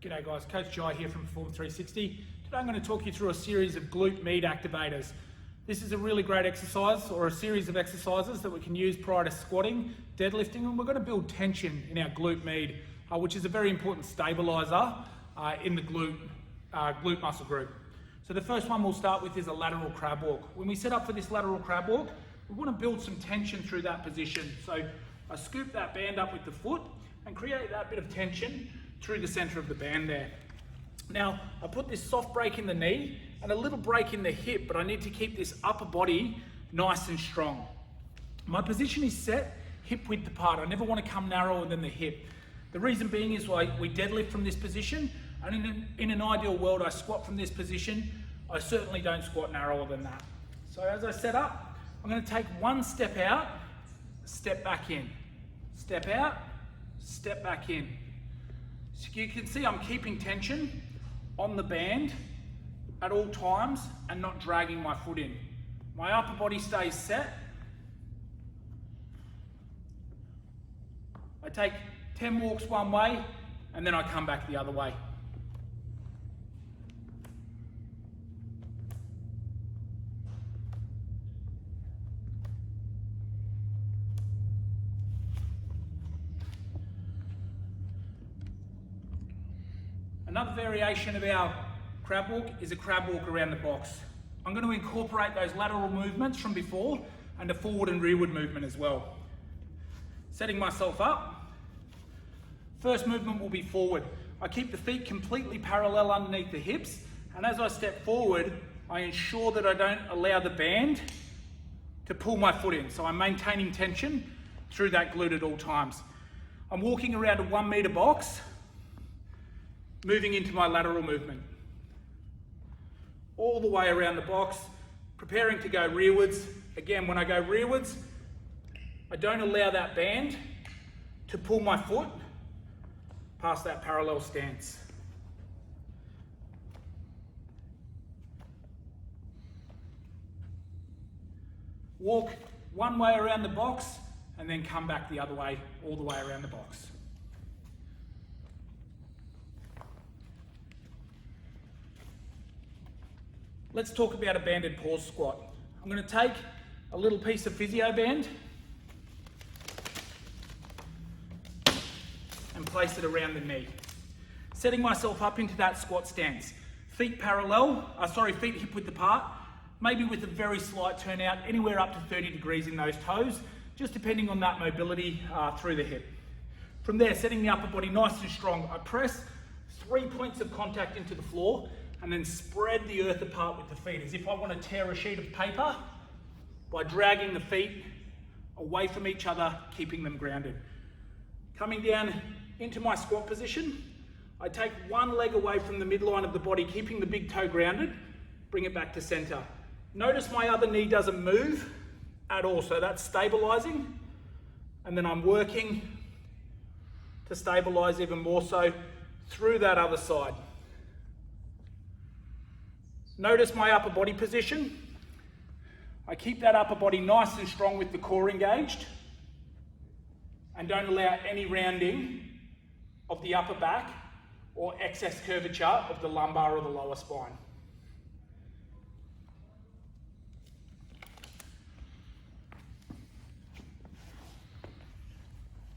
G'day guys, Coach Jai here from Perform 360. Today I'm going to talk you through a series of glute med activators. This is a really great exercise, or a series of exercises that we can use prior to squatting, deadlifting, and we're going to build tension in our glute med, which is a very important stabilizer in the glute muscle group. So the first one we'll start with is a lateral crab walk. When we set up for this lateral crab walk, we want to build some tension through that position. So I scoop that band up with the foot and create that bit of tension through the center of the band there. Now, I put this soft break in the knee and a little break in the hip, but I need to keep this upper body nice and strong. My position is set hip width apart. I never want to come narrower than the hip. The reason being is we deadlift from this position, and in an ideal world, I squat from this position. I certainly don't squat narrower than that. So as I set up, I'm going to take one step out, step back in, step out, step back in. So you can see I'm keeping tension on the band at all times and not dragging my foot in. My upper body stays set. I take 10 walks one way and then I come back the other way. Another variation of our crab walk is a crab walk around the box. I'm going to incorporate those lateral movements from before and a forward and rearward movement as well. Setting myself up. First movement will be forward. I keep the feet completely parallel underneath the hips, and as I step forward, I ensure that I don't allow the band to pull my foot in. So I'm maintaining tension through that glute at all times. I'm walking around a 1 meter box, moving into my lateral movement. All the way around the box, preparing to go rearwards. Again, when I go rearwards, I don't allow that band to pull my foot past that parallel stance. Walk one way around the box and then come back the other way, all the way around the box. Let's talk about a banded pause squat. I'm going to take a little piece of physio band and place it around the knee. Setting myself up into that squat stance. Feet feet hip width apart, maybe with a very slight turnout, anywhere up to 30 degrees in those toes, just depending on that mobility through the hip. From there, setting the upper body nice and strong, I press 3 points of contact into the floor and then spread the earth apart with the feet, as if I want to tear a sheet of paper by dragging the feet away from each other, keeping them grounded. Coming down into my squat position, I take one leg away from the midline of the body, keeping the big toe grounded, bring it back to center. Notice my other knee doesn't move at all, so that's stabilizing, and then I'm working to stabilize even more so through that other side. Notice my upper body position. I keep that upper body nice and strong with the core engaged and don't allow any rounding of the upper back or excess curvature of the lumbar or the lower spine.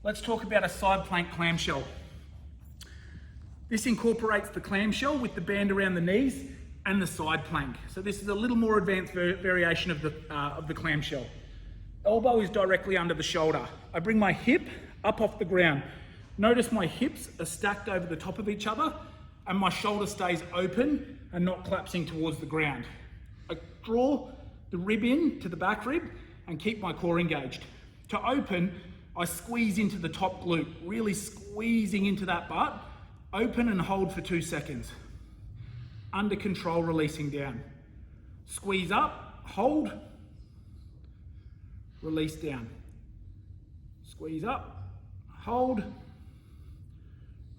Let's talk about a side plank clamshell. This incorporates the clamshell with the band around the knees and the side plank. So this is a little more advanced variation of the clamshell. Elbow is directly under the shoulder. I bring my hip up off the ground. Notice my hips are stacked over the top of each other and my shoulder stays open and not collapsing towards the ground. I draw the rib in to the back rib and keep my core engaged. To open, I squeeze into the top glute, really squeezing into that butt. Open and hold for 2 seconds. Under control, releasing down. Squeeze up, hold, release down. Squeeze up, hold,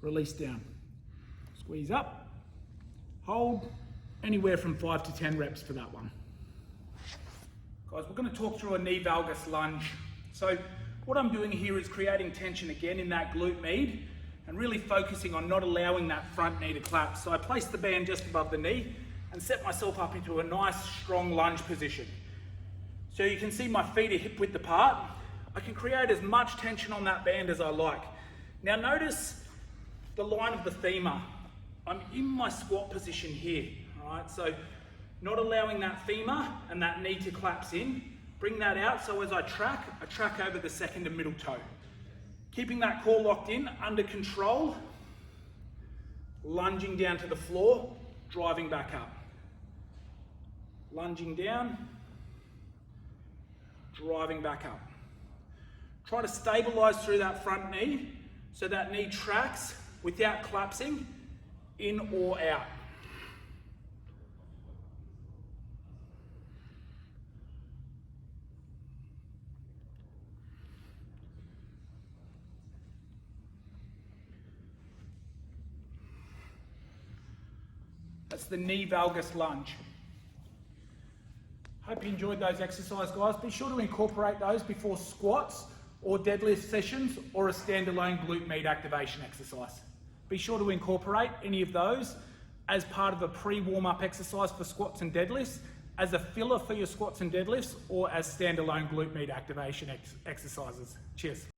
release down. Squeeze up, hold, anywhere from 5 to 10 reps for that one. Guys, we're going to talk through a knee valgus lunge. So what I'm doing here is creating tension again in that glute med and really focusing on not allowing that front knee to collapse. So I place the band just above the knee and set myself up into a nice strong lunge position. So you can see my feet are hip width apart. I can create as much tension on that band as I like. Now notice the line of the femur. I'm in my squat position here, all right? So not allowing that femur and that knee to collapse in. Bring that out, so as I track over the second and middle toe. Keeping that core locked in, under control, lunging down to the floor, driving back up. Lunging down, driving back up. Try to stabilize through that front knee, so that knee tracks without collapsing, in or out. That's the knee valgus lunge. Hope you enjoyed those exercises, guys. Be sure to incorporate those before squats or deadlift sessions or a standalone glute med activation exercise. Be sure to incorporate any of those as part of a pre-warm-up exercise for squats and deadlifts, as a filler for your squats and deadlifts, or as standalone glute med activation exercises. Cheers.